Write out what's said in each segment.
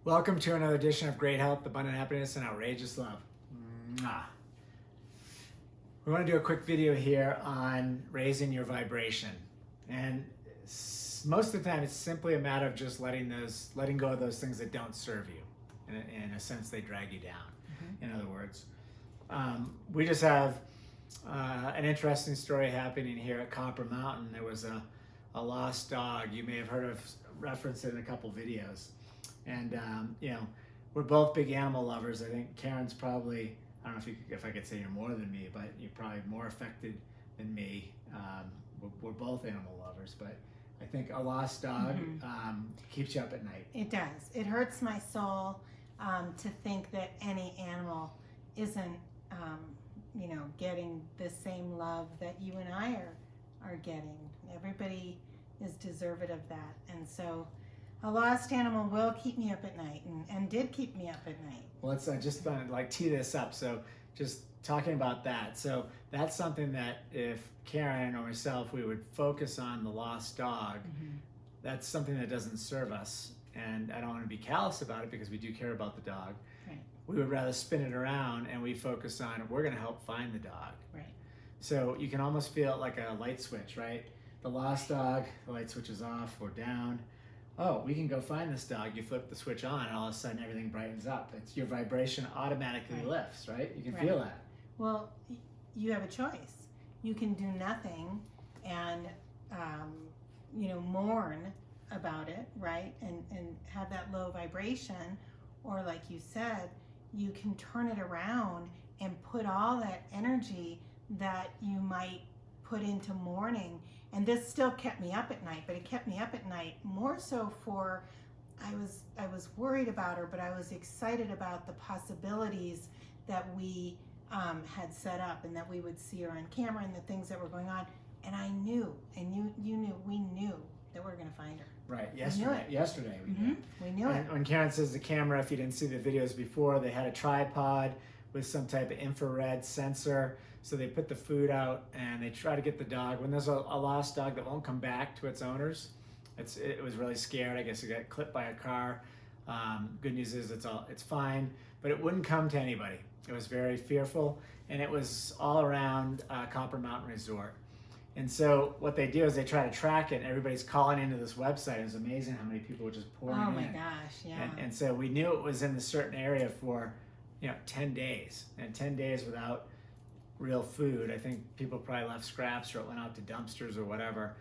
Welcome to another edition of Great Health, Abundant Happiness, and Outrageous Love. Mwah. We want to do a quick video here on raising your vibration. And most of the time, it's simply a matter of just letting go of those things that don't serve you. In a sense, they drag you down. In other words, we just have an interesting story happening here at Copper Mountain. There was a lost dog. You may have heard of referenced it in a couple videos. And we're both big animal lovers. I think Karen's probably, I don't know if I could say you're more than me, but you're probably more affected than me. We're both animal lovers, but I think a lost dog keeps you up at night. It does. It hurts my soul to think that any animal isn't, getting the same love that you and I are getting. Everybody is deserving of that, and so a lost animal will keep me up at night, and did keep me up at night. Well, let's just tee this up. So just talking about that. So that's something that if Karen or myself, we would focus on the lost dog, that's something that doesn't serve us. And I don't want to be callous about it because we do care about the dog. Right. We would rather spin it around and we focus on, we're going to help find the dog. Right. So you can almost feel it like a light switch, right? The lost dog, the light switch is off or down. Oh, we can go find this dog. You flip the switch on and all of a sudden everything brightens up. It's your vibration automatically lifts, right? You can feel that. Well, you have a choice. You can do nothing and, mourn about it, right? And have that low vibration. Or like you said, you can turn it around and put all that energy that you might put into mourning. And this still kept me up at night, but it kept me up at night more so for, I was worried about her, but I was excited about the possibilities that we had set up and that we would see her on camera and the things that were going on. And I knew, and you knew, we knew that we were going to find her. Right, yesterday we did. We knew it. When Karen says the camera, if you didn't see the videos before, they had a tripod with some type of infrared sensor. So they put the food out and they try to get the dog. When there's a lost dog that won't come back to its owners, it was really scared. I guess it got clipped by a car. Good news is it's fine, but it wouldn't come to anybody. It was very fearful, and it was all around Copper Mountain Resort. And so what they do is they try to track it, and everybody's calling into this website. It was amazing how many people were just pouring in. Oh my gosh, yeah. And so we knew it was in a certain area for 10 days, and 10 days without real food. I think people probably left scraps or it went out to dumpsters or whatever.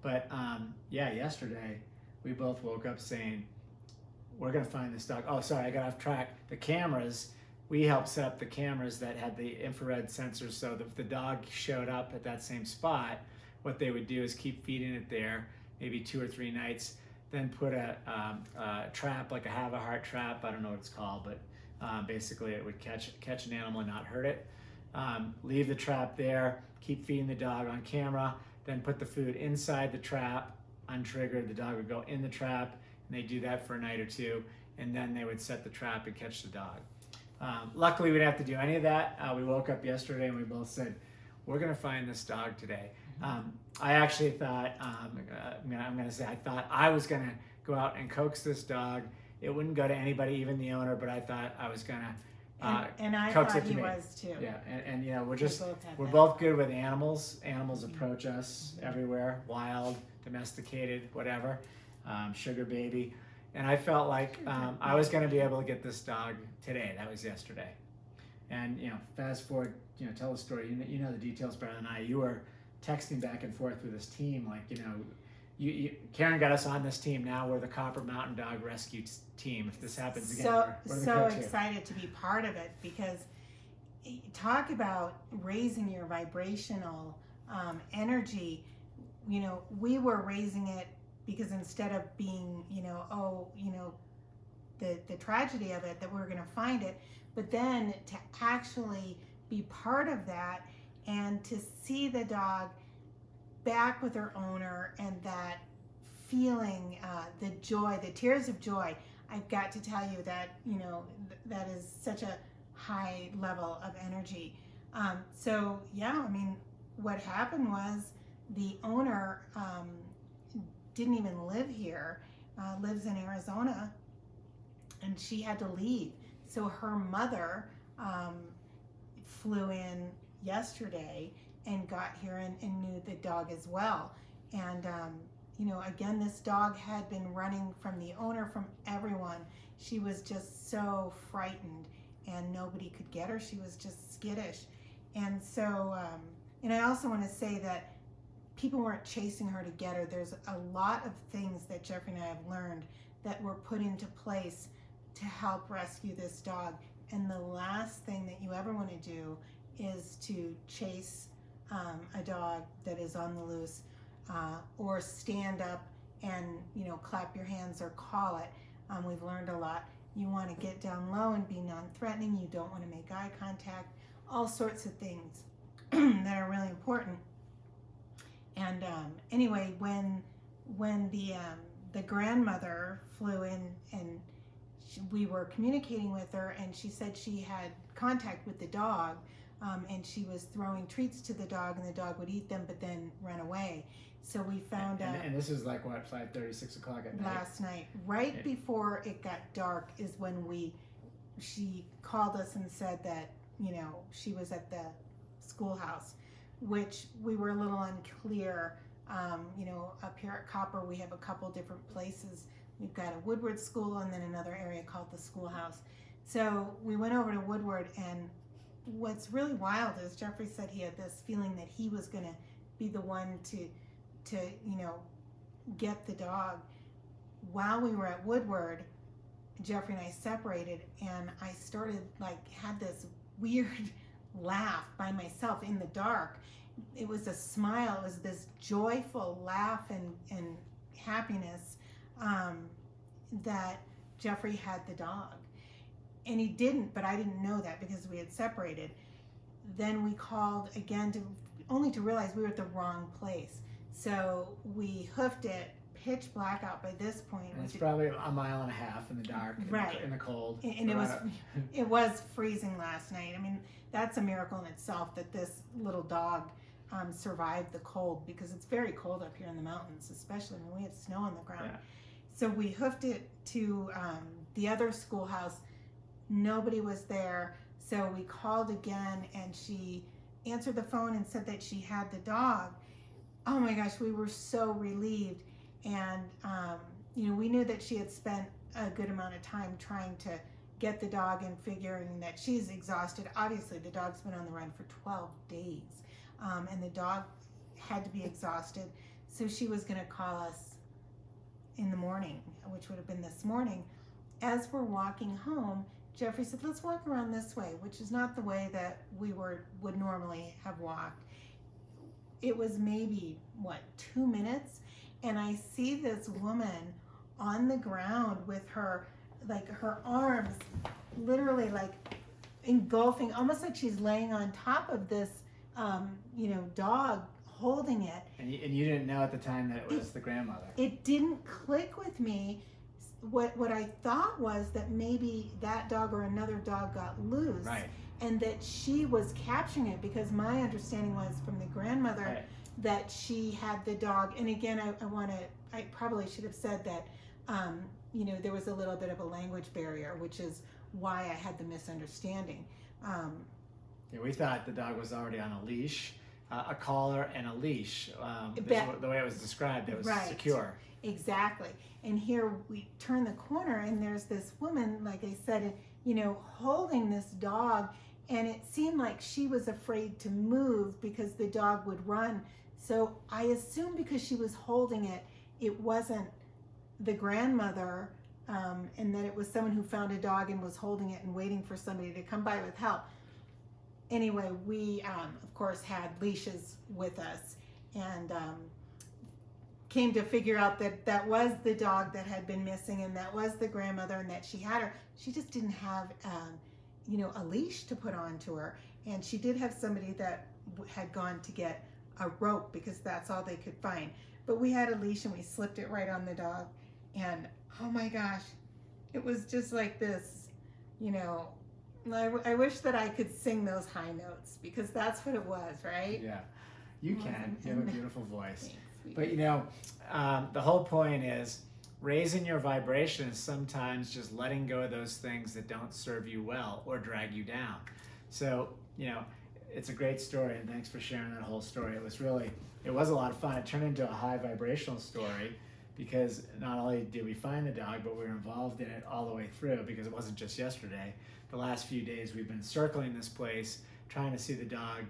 But yesterday we both woke up saying, we're gonna find this dog. Oh, sorry, I got off track. The cameras, we helped set up the cameras that had the infrared sensors, so that if the dog showed up at that same spot, what they would do is keep feeding it there, maybe 2 or 3 nights, then put a trap, like a have a heart trap, I don't know what it's called, but basically it would catch an animal and not hurt it. Leave the trap there, keep feeding the dog on camera, then put the food inside the trap, untriggered, the dog would go in the trap, and they do that for a night or two, and then they would set the trap and catch the dog. Luckily, we didn't have to do any of that. We woke up yesterday and we both said, we're gonna find this dog today. I actually thought, I thought I was gonna go out and coax this dog. It wouldn't go to anybody, even the owner, but I thought I was gonna and I coax thought it to he me. was too. Yeah, and we're that. both good with animals. Animals approach us everywhere, wild, domesticated, whatever, sugar baby. And I felt like I was going to be able to get this dog today. That was yesterday. And fast forward, tell the story. You know the details better than I. You were texting back and forth with this team, like Karen got us on this team. Now we're the Copper Mountain Dog Rescue Team. If this happens again, we're the so coach excited to be part of it, because talk about raising your vibrational energy. We were raising it because instead of being, the tragedy of it, that we're going to find it, but then to actually be part of that and to see the dog back with her owner and that feeling, the joy, the tears of joy. I've got to tell you that, that is such a high level of energy. What happened was the owner didn't even live here, lives in Arizona, and she had to leave. So her mother flew in yesterday and got here and knew the dog as well. And again, this dog had been running from the owner, from everyone. She was just so frightened, and nobody could get her. She was just skittish. And so, and I also want to say that people weren't chasing her to get her. There's a lot of things that Jeffrey and I have learned that were put into place to help rescue this dog. And the last thing that you ever want to do is to chase a dog that is on the loose, or stand up and clap your hands or call it. We've learned a lot. You want to get down low and be non-threatening. You don't want to make eye contact. All sorts of things that are really important. And anyway, when the grandmother flew in, and we were communicating with her, and she said she had contact with the dog, and she was throwing treats to the dog, and the dog would eat them but then run away. So we found out. And this is like what, 5:30, 6 o'clock at night? Last night, right before it got dark, is when she called us and said that she was at the schoolhouse, which we were a little unclear. Up here at Copper, we have a couple different places. We've got a Woodward school and then another area called the schoolhouse. So we went over to Woodward, and what's really wild is Jeffrey said he had this feeling that he was going to be the one to get the dog. While we were at Woodward, Jeffrey and I separated, and I started had this weird laugh by myself in the dark. It was a smile. It was this joyful laugh and happiness that Jeffrey had the dog. And he didn't, but I didn't know that because we had separated. Then we called again only to realize we were at the wrong place. So we hoofed it, pitch black out by this point. And it's probably a mile and a half in the dark, right, in the cold. And it was freezing last night. I mean, that's a miracle in itself that this little dog survived the cold, because it's very cold up here in the mountains, especially when we have snow on the ground. Yeah. So we hoofed it to the other schoolhouse. Nobody was there. So we called again, and she answered the phone and said that she had the dog. Oh my gosh, we were so relieved. And, we knew that she had spent a good amount of time trying to get the dog and figuring that she's exhausted. Obviously, the dog's been on the run for 12 days, and the dog had to be exhausted. So she was going to call us in the morning, which would have been this morning. As we're walking home, Jeffrey said, let's walk around this way, which is not the way that we would normally have walked. It was maybe, 2 minutes? And I see this woman on the ground with her arms literally engulfing, almost like she's laying on top of this, dog, holding it. And you didn't know at the time that it was the grandmother. It didn't click with me. What I thought was that maybe that dog or another dog got loose. Right. And that she was capturing it, because my understanding was from the grandmother, right, that she had the dog. And again, I probably should have said that, there was a little bit of a language barrier, which is why I had the misunderstanding. Yeah, we thought the dog was already on a leash, a collar and a leash. The way it was described, it was right, secure. Exactly. And here we turn the corner, and there's this woman, like I said, holding this dog, and it seemed like she was afraid to move because the dog would run. So I assumed because she was holding it, it wasn't the grandmother, and that it was someone who found a dog and was holding it and waiting for somebody to come by with help. Anyway, we, of course, had leashes with us, and came to figure out that that was the dog that had been missing, and that was the grandmother, and that she had her. She just didn't have, a leash to put onto her. And she did have somebody that had gone to get a rope, because that's all they could find. But we had a leash, and we slipped it right on the dog. And oh my gosh, it was just like this, I wish that I could sing those high notes, because that's what it was, right? Yeah, you can. You have a beautiful voice. Thanks, but the whole point is raising your vibration is sometimes just letting go of those things that don't serve you well or drag you down. So, it's a great story, and thanks for sharing that whole story. It was a lot of fun. It turned into a high vibrational story because not only did we find the dog, but we were involved in it all the way through, because it wasn't just yesterday. The last few days we've been circling this place, trying to see the dog.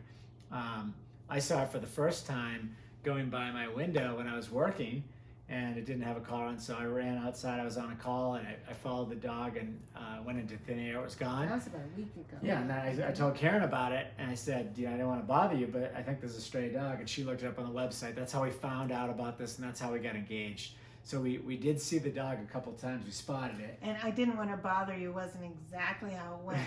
I saw it for the first time going by my window when I was working, and it didn't have a collar on, so I ran outside. I was on a call, and I followed the dog and went into thin air. It was gone. That was about a week ago. Yeah, and then I told Karen about it, and I said, I didn't want to bother you, but I think there's a stray dog. And she looked it up on the website. That's how we found out about this, and that's how we got engaged. So we did see the dog a couple times. We spotted it. And I didn't want to bother you. Wasn't exactly how it went.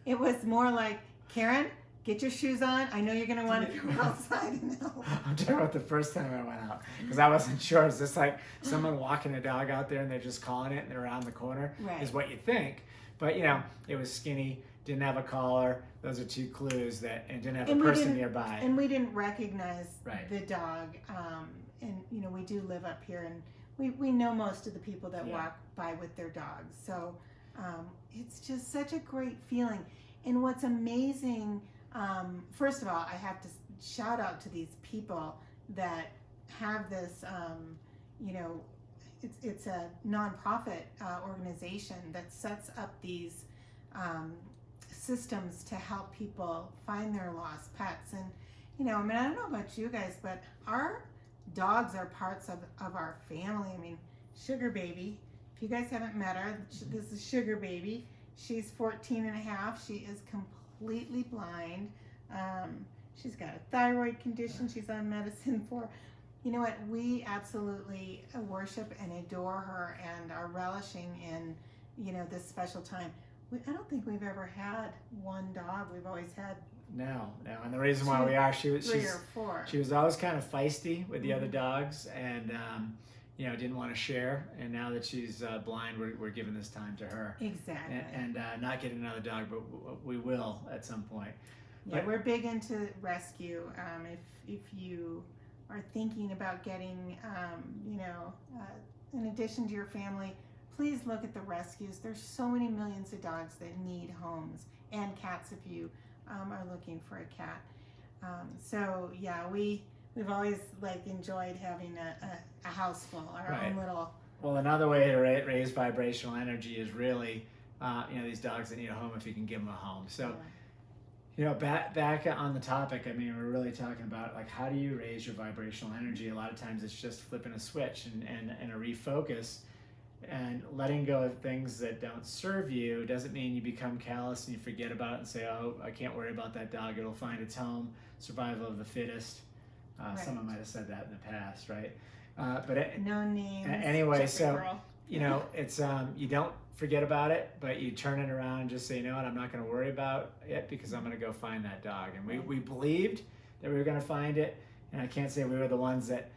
It was more like, Karen, get your shoes on. I know you're going to want to go outside and help. I'm talking about the first time I went out, because I wasn't sure. Is this like someone walking a dog out there and they're just calling it and they're around the corner? Right. Is what you think. But, it was skinny, didn't have a collar. Those are two clues and didn't have a person nearby. And we didn't recognize Right. the dog. And, we do live up here, and we know most of the people that walk by with their dogs. So it's just such a great feeling. And what's amazing, first of all, I have to shout out to these people that have this, it's a nonprofit organization that sets up these systems to help people find their lost pets. And, I don't know about you guys, but our dogs are parts of our family. Sugar Baby, if you guys haven't met her, this is Sugar Baby. She's 14 and a half. She is completely blind. She's got a thyroid condition she's on medicine for. You know what? We absolutely worship and adore her and are relishing in, this special time. I don't think we've ever had one dog. We've always had No. And the reason why we are, she was always kind of feisty with the other dogs, and didn't want to share. And now that she's blind, we're giving this time to her. Exactly. And not getting another dog, but we will at some point. Yeah, we're big into rescue. If you are thinking about getting, in addition to your family, please look at the rescues. There's so many millions of dogs that need homes, and cats if you are looking for a cat. We've always enjoyed having a house full, our own little. Well, another way to raise vibrational energy is really, these dogs that need a home, if you can give them a home. So. Yeah. Back on the topic, we're really talking about how do you raise your vibrational energy? A lot of times it's just flipping a switch and a refocus, and letting go of things that don't serve you. Doesn't mean you become callous and you forget about it and say, oh, I can't worry about that dog. It'll find its home, survival of the fittest. Right. Someone might have said that in the past, right? No names. Anyway, so, girl. it's, you don't forget about it, but you turn it around and just say, I'm not going to worry about it because I'm going to go find that dog. And we believed that we were going to find it, and I can't say we were the ones that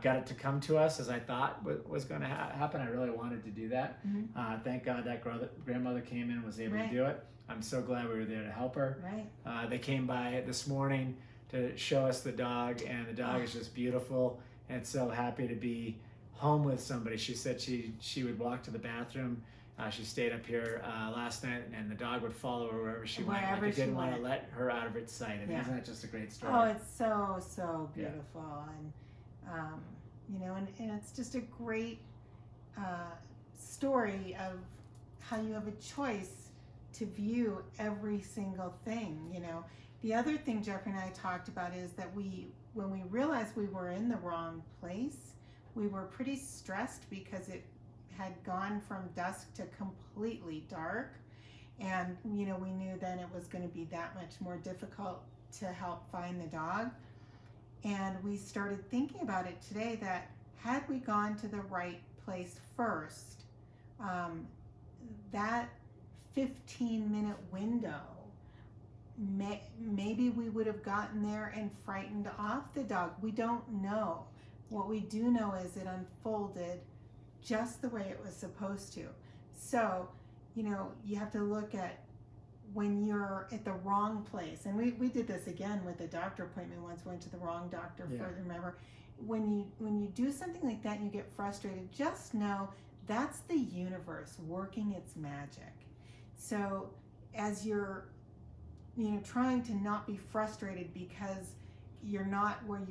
got it to come to us as I thought was going to happen. I really wanted to do that. Mm-hmm. Thank God that grandmother came in and was able to do it. I'm so glad we were there to help her. Right. They came by this morning to show us the dog, and the dog is just beautiful and so happy to be home with somebody. She said she would walk to the bathroom. She stayed up here last night, and the dog would follow her wherever she went. Like, it didn't want to let her out of its sight. Isn't that just a great story? Oh, it's so beautiful, and it's just a great story of how you have a choice to view every single thing. The other thing Jeffrey and I talked about is that when we realized we were in the wrong place, we were pretty stressed because it had gone from dusk to completely dark. And, we knew then it was going to be that much more difficult to help find the dog. And we started thinking about it today that had we gone to the right place first, that 15-minute window, maybe we would have gotten there and frightened off the dog. We don't know. What we do know is it unfolded just the way it was supposed to. So, you have to look at when you're at the wrong place. And we did this again with a doctor appointment once, went to the wrong doctor, remember? when you do something like that and you get frustrated, just know that's the universe working its magic. So as you're trying to not be frustrated because you're not where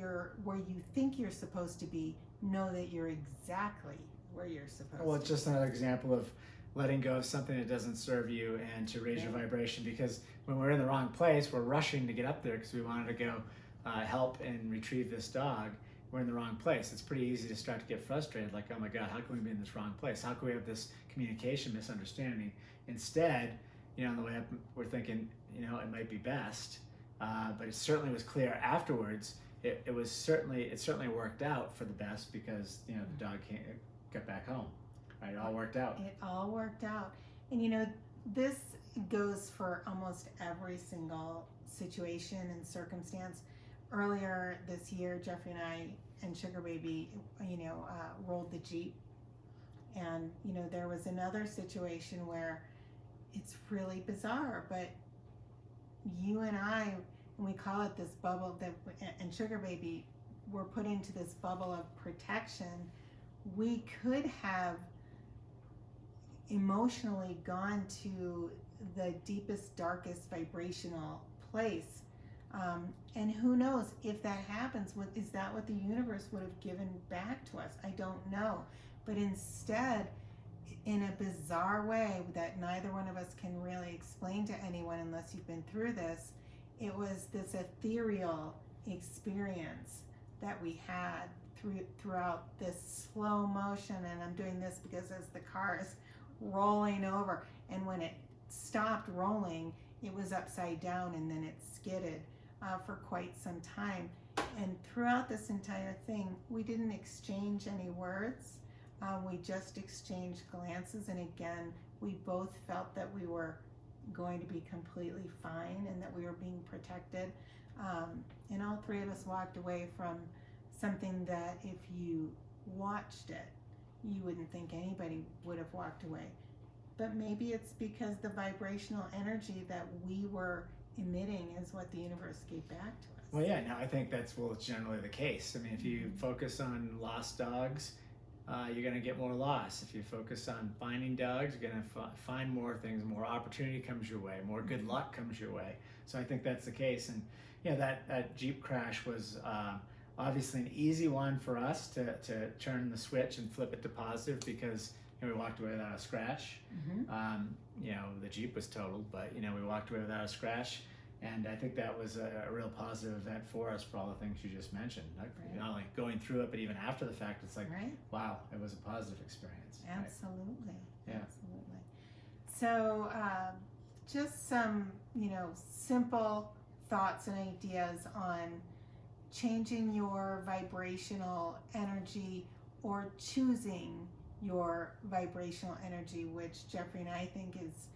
you think you're supposed to be, know that you're exactly where you're supposed Well, to it's just another example of letting go of something that doesn't serve you and to raise your vibration, because when we're in the wrong place, we're rushing to get up there because we wanted to go help and retrieve this dog. We're in the wrong place. It's pretty easy to start to get frustrated, like, oh my God, how can we be in this wrong place? How can we have this communication misunderstanding? Instead, on the way up, we're thinking, it might be best, but it certainly was clear afterwards. It certainly worked out for the best because the dog got back home. Right, it all worked out. It all worked out, and this goes for almost every single situation and circumstance. Earlier this year, Jeffrey and I and Sugar Baby, rolled the Jeep, and there was another situation where it's really bizarre, but you and I, and we call it this bubble and Sugar Baby were put into this bubble of protection. We could have emotionally gone to the deepest, darkest vibrational place. And who knows if that happens, is that what the universe would have given back to us? I don't know. But instead, in a bizarre way that neither one of us can really explain to anyone unless you've been through this, it was this ethereal experience that we had throughout this slow motion. And I'm doing this because as the car is rolling over, and when it stopped rolling, it was upside down and then it skidded for quite some time. And throughout this entire thing, we didn't exchange any words. We just exchanged glances, and again, we both felt that we were going to be completely fine and that we were being protected. And all three of us walked away from something that if you watched it, you wouldn't think anybody would have walked away. But maybe it's because the vibrational energy that we were emitting is what the universe gave back to us. Well, yeah, no, I think it's generally the case. I mean, if you focus on lost dogs, you're going to get more loss. If you focus on finding dogs, you're going to find more things, more opportunity comes your way, more good luck comes your way. So I think that's the case. And that Jeep crash was obviously an easy one for us to turn the switch and flip it to positive, because we walked away without a scratch. The Jeep was totaled, but we walked away without a scratch. And I think that was a real positive event for us for all the things you just mentioned. Not only going through it, but even after the fact, it's like, wow, it was a positive experience. Absolutely. Right? Yeah. Absolutely. So just some, simple thoughts and ideas on changing your vibrational energy or choosing your vibrational energy, which Jeffrey and I think is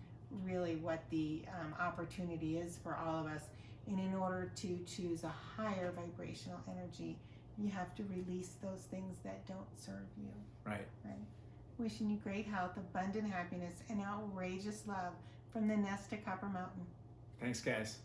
really what the opportunity is for all of us. And in order to choose a higher vibrational energy, you have to release those things that don't serve you. Right. Wishing you great health, abundant happiness, and outrageous love from the Nest at Copper Mountain. Thanks, guys.